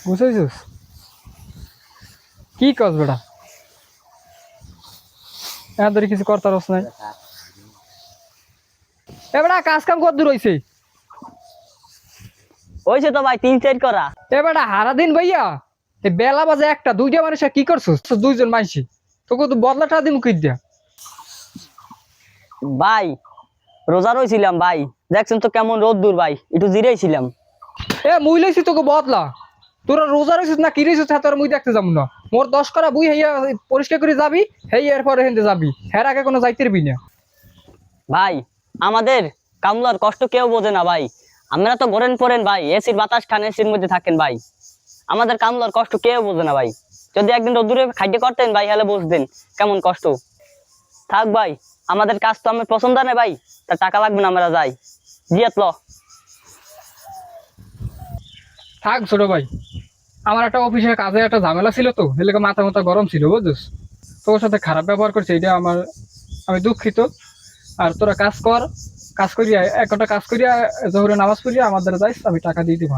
বুঝেছিস কি কাজ বেটা এদের কিছু করতে রস নাই এবারে কাজ কাম কত দূর হইছে হয়েছে তো ভাই 3-4 করা। এবারে হারা দিন ভাইয়া এই বেলা বাজে একটা দুইটা মানুষ কি করছিস দুইজন মাইছি তোকে তো বদলাটা দিম কি দিয়া ভাই রোজা রইছিলাম ভাই, দেখছেন তো কেমন রোদ দূর ভাই, একটু জিরেছিলাম। এ মুই লইছি তোকে বদলা তোরা রোজা রইছিস না কি রইছিস তোর মুই দেখতে যাবো না মোর 10 করা বুই হইয়া পরিষ্কার করে যাবি হেই এরপরে হেন্দে যাবি হের আগে কোনো যাইতে পারবি না ভাই আমাদের কামলার কষ্ট কেউ বোঝে না ভাই, আমরা তো গরেন পড়েন ভাই, এসির বাতাস খান, এসির মধ্যে থাকেন ভাই, আমাদের কামলার কষ্ট কেউ বোঝে না ভাই। যদি একদিন রোদ্দুরে খাইতে করতেন ভাই হলে বুঝতেন কেমন কষ্ট। থাক ভাই, আমাদের কাজ তো আমার পছন্দ না ভাই, তার টাকা লাগবে না, আমরা যাই জিয়াত ল। থাক ছোট ভাই আমার একটা অফিসে কাজে একটা ঝামেলা ছিল তো এলাকা মাথা মাথা গরম ছিল বুঝছিস তোর সাথে খারাপ ব্যবহার করছে এটা আমার আমি দুঃখিত আর তোরা কাজ কর কাজ করিয়া একটা কাজ করিয়া জোহরে নামাজ পড়িয়া আমাদের যাইস আমি টাকা দিয়ে দিব